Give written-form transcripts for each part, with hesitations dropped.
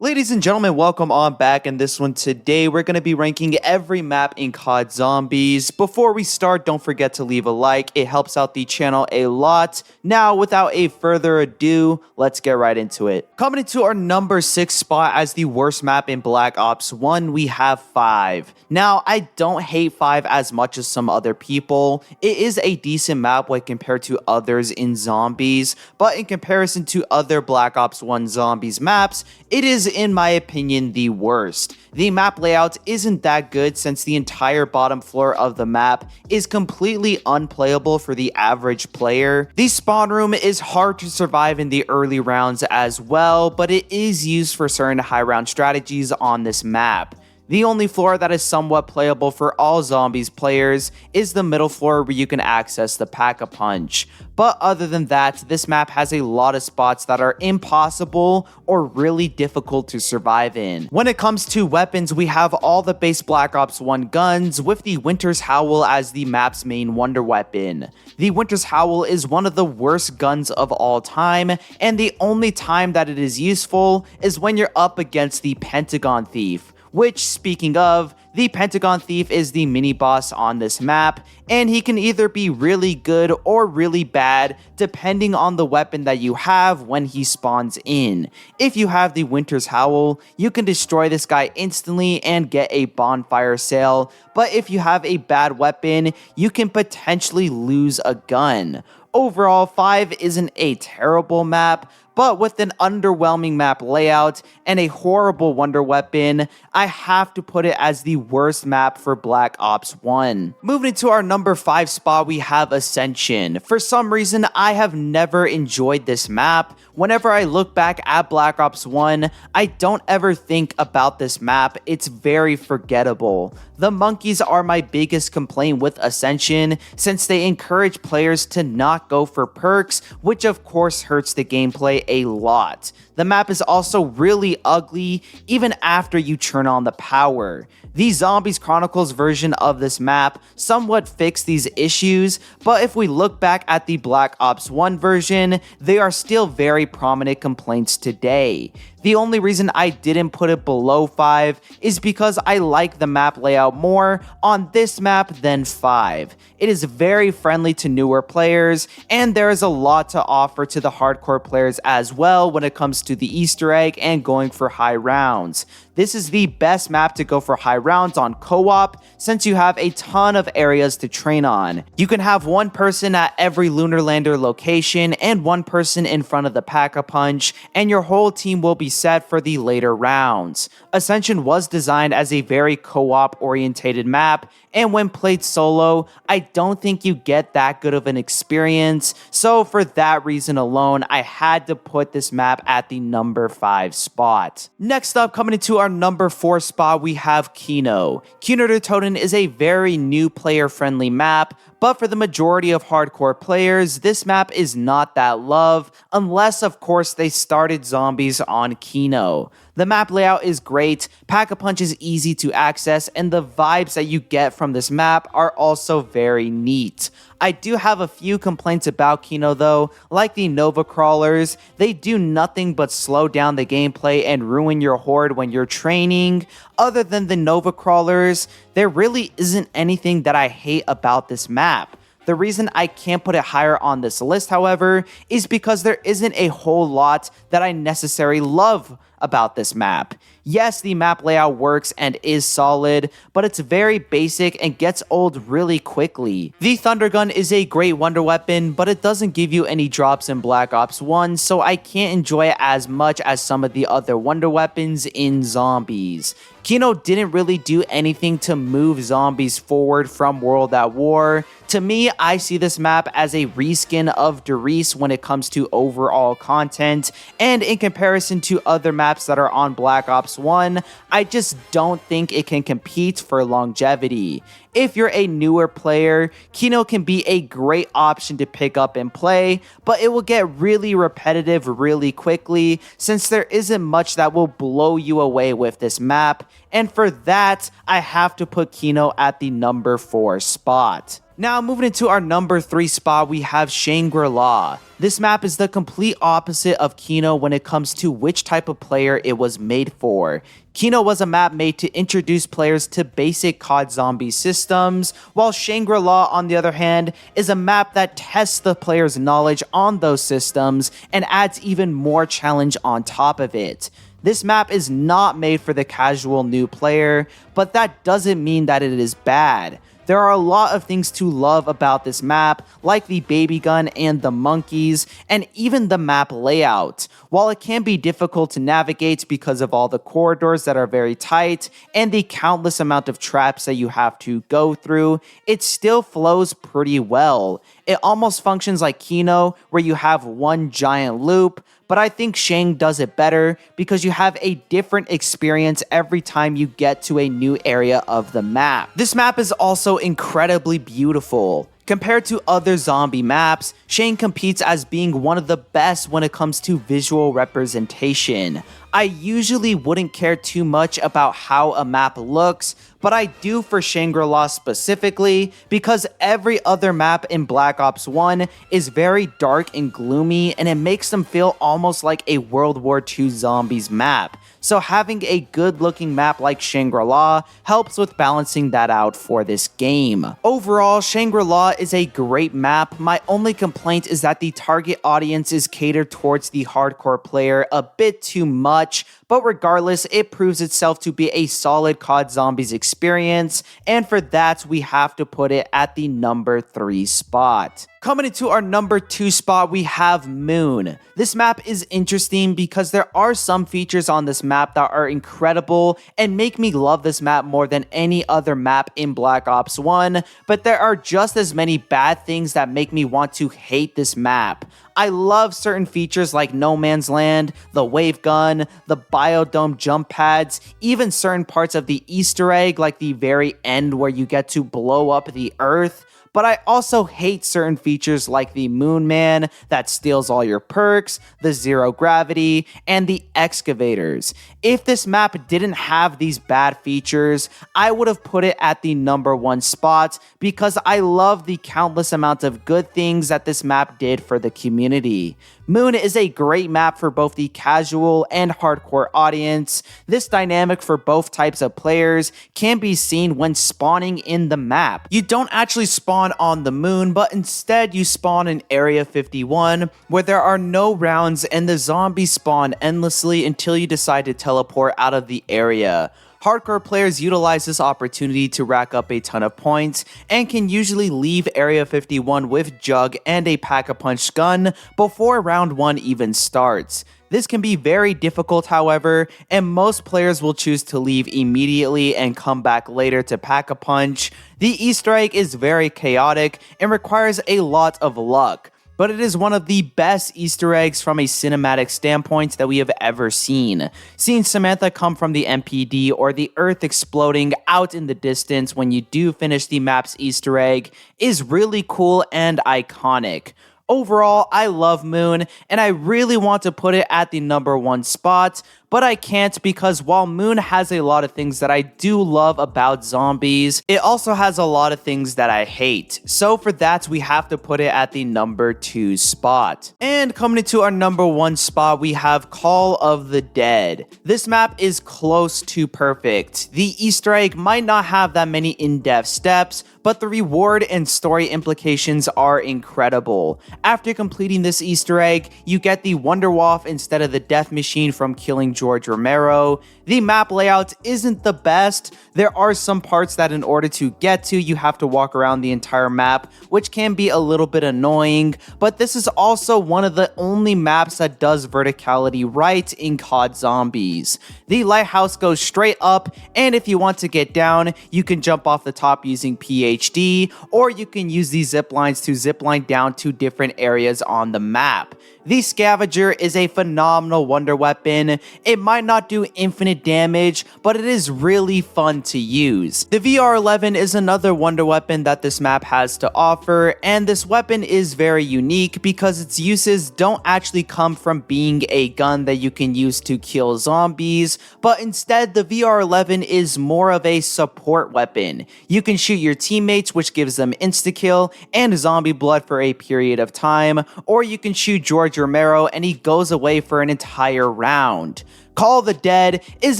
Ladies and gentlemen, welcome on back. In this one today, we're going to be ranking every map in COD Zombies. Before we start, don't forget to leave a like. It helps out the channel a lot. Now, without a further ado, let's get right into it. Coming into our number 6 spot as the worst map in Black Ops 1, we have 5. Now, I don't hate 5 as much as some other people. It is a decent map when compared to others in Zombies, but in comparison to other Black Ops 1 Zombies maps, it is, in my opinion, the worst. The map layout isn't that good since the entire bottom floor of the map is completely unplayable for the average player. The spawn room is hard to survive in the early rounds as well, but it is used for certain high round strategies on this map. The only floor that is somewhat playable for all Zombies players is the middle floor where you can access the Pack-a-Punch. But other than that, this map has a lot of spots that are impossible or really difficult to survive in. When it comes to weapons, we have all the base Black Ops 1 guns with the Winter's Howl as the map's main wonder weapon. The Winter's Howl is one of the worst guns of all time, and the only time that it is useful is when you're up against the Pentagon Thief. Which, speaking of, the Pentagon Thief is the mini-boss on this map, and he can either be really good or really bad depending on the weapon that you have when he spawns in. If you have the Winter's Howl, you can destroy this guy instantly and get a bonfire sale, but if you have a bad weapon, you can potentially lose a gun. Overall, 5 isn't a terrible map, but with an underwhelming map layout and a horrible wonder weapon, I have to put it as the worst map for Black Ops 1. Moving into our number 5 spot, we have Ascension. For some reason, I have never enjoyed this map. Whenever I look back at Black Ops 1, I don't ever think about this map. It's very forgettable. The monkeys are my biggest complaint with Ascension, since they encourage players to not go for perks, which of course hurts the gameplay a lot. The map is also really ugly even after you turn on the power. The Zombies Chronicles version of this map somewhat fixed these issues, but if we look back at the Black Ops 1 version, they are still very prominent complaints today. The only reason I didn't put it below 5 is because I like the map layout more on this map than 5. It is very friendly to newer players, and there is a lot to offer to the hardcore players as well when it comes to the Easter egg and going for high rounds. This is the best map to go for high rounds on co-op since you have a ton of areas to train on. You can have one person at every Lunar Lander location and one person in front of the Pack-a-Punch, and your whole team will be set for the later rounds. Ascension was designed as a very co-op orientated map, and when played solo, I don't think you get that good of an experience, so for that reason alone, I had to put this map at the number 5 spot. Next up, coming into our number 4 spot, we have Kino. Kino der Toten is a very new player-friendly map, but for the majority of hardcore players, this map is not that loved, unless of course they started Zombies on Kino. The map layout is great, Pack-a-Punch is easy to access, and the vibes that you get from this map are also very neat. I do have a few complaints about Kino though, like the Nova Crawlers. They do nothing but slow down the gameplay and ruin your horde when you're training. Other than the Nova Crawlers, there really isn't anything that I hate about this map. The reason I can't put it higher on this list, however, is because there isn't a whole lot that I necessarily love about this map. Yes, the map layout works and is solid, but it's very basic and gets old really quickly. The Thunder Gun is a great wonder weapon, but it doesn't give you any drops in Black Ops 1, so I can't enjoy it as much as some of the other wonder weapons in Zombies. Kino didn't really do anything to move Zombies forward from World at War. To me, I see this map as a reskin of Derice when it comes to overall content, and in comparison to other maps that are on Black Ops 1, I just don't think it can compete for longevity. If you're a newer player, Kino can be a great option to pick up and play, but it will get really repetitive really quickly since there isn't much that will blow you away with this map, and for that, I have to put Kino at the number 4 spot. Now moving into our number 3 spot, we have ShangriLa. This map is the complete opposite of Kino when it comes to which type of player it was made for. Kino was a map made to introduce players to basic COD zombie systems, while ShangriLa, on the other hand, is a map that tests the player's knowledge on those systems and adds even more challenge on top of it. This map is not made for the casual new player, but that doesn't mean that it is bad. There are a lot of things to love about this map, like the baby gun and the monkeys, and even the map layout. While it can be difficult to navigate because of all the corridors that are very tight and the countless amount of traps that you have to go through, it still flows pretty well. It almost functions like Kino, where you have one giant loop, but I think Shang does it better because you have a different experience every time you get to a new area of the map. This map is also incredibly beautiful. Compared to other zombie maps, Shang competes as being one of the best when it comes to visual representation. I usually wouldn't care too much about how a map looks, but I do for ShangriLa specifically because every other map in Black Ops 1 is very dark and gloomy, and it makes them feel almost like a World War II zombies map. So having a good looking map like ShangriLa helps with balancing that out for this game. Overall, ShangriLa is a great map. My only complaint is that the target audience is catered towards the hardcore player a bit too much, but regardless, it proves itself to be a solid COD Zombies experience, and for that, we have to put it at the number 3 spot. Coming into our number 2 spot, we have Moon. This map is interesting because there are some features on this map that are incredible and make me love this map more than any other map in Black Ops 1, but there are just as many bad things that make me want to hate this map. I love certain features like No Man's Land, the wave gun, the biodome jump pads, even certain parts of the Easter egg like the very end where you get to blow up the earth. But I also hate certain features like the Moon Man that steals all your perks, the zero gravity, and the excavators. If this map didn't have these bad features, I would have put it at the number 1 spot because I love the countless amount of good things that this map did for the community. Moon is a great map for both the casual and hardcore audience. This dynamic for both types of players can be seen when spawning in the map. You don't actually spawn on the moon, but instead you spawn in Area 51, where there are no rounds and the zombies spawn endlessly until you decide to teleport out of the area. Hardcore players utilize this opportunity to rack up a ton of points and can usually leave Area 51 with Jug and a Pack-a-Punch gun before round 1 even starts. This can be very difficult, however, and most players will choose to leave immediately and come back later to Pack-a-Punch. The Easter egg is very chaotic and requires a lot of luck, but it is one of the best Easter eggs from a cinematic standpoint that we have ever seen. Seeing Samantha come from the MPD or the Earth exploding out in the distance when you do finish the map's Easter egg is really cool and iconic. Overall, I love Moon, and I really want to put it at the number 1 spot, but I can't because while Moon has a lot of things that I do love about zombies, it also has a lot of things that I hate. So for that, we have to put it at the number 2 spot. And coming into our number 1 spot, we have Call of the Dead. This map is close to perfect. The Easter egg might not have that many in-depth steps, but the reward and story implications are incredible. After completing this Easter egg, you get the Wonderwolf instead of the Death Machine from killing George Romero. The map layout isn't the best. There are some parts that in order to get to, you have to walk around the entire map, which can be a little bit annoying, but this is also one of the only maps that does verticality right in COD Zombies. The lighthouse goes straight up, and if you want to get down, you can jump off the top using PhD, or you can use these zip lines to zip line down to different areas on the map. The Scavenger is a phenomenal wonder weapon. It might not do infinite damage, but it is really fun to use. The VR11 is another wonder weapon that this map has to offer, and this weapon is very unique because its uses don't actually come from being a gun that you can use to kill zombies, but instead the VR11 is more of a support weapon. You can shoot your teammates, which gives them insta-kill and zombie blood for a period of time, or you can shoot George Romero and he goes away for an entire round. Call of the Dead is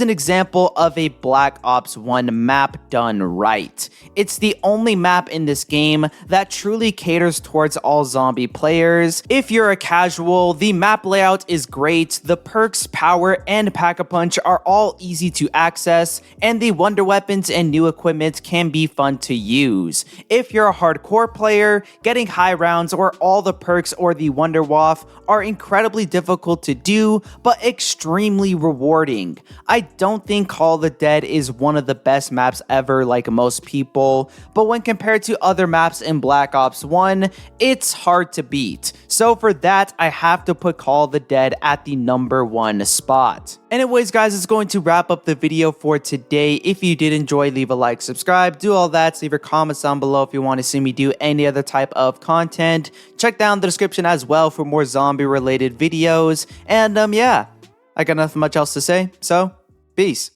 an example of a Black Ops 1 map done right. It's the only map in this game that truly caters towards all zombie players. If you're a casual, the map layout is great, the perks, power, and Pack-a-Punch are all easy to access, and the wonder weapons and new equipment can be fun to use. If you're a hardcore player, getting high rounds or all the perks or the Wonder Waff are incredibly difficult to do, but extremely rewarding. I don't think Call of the Dead is one of the best maps ever like most people, but when compared to other maps in Black Ops 1, it's hard to beat. So for that, I have to put Call of the Dead at the #1 spot. Anyways guys, it's going to wrap up the video for today. If you did enjoy, leave a like, subscribe, do all that, leave your comments down below if you want to see me do any other type of content. Check down the description as well for more zombie related videos, and yeah, I got nothing much else to say, so peace.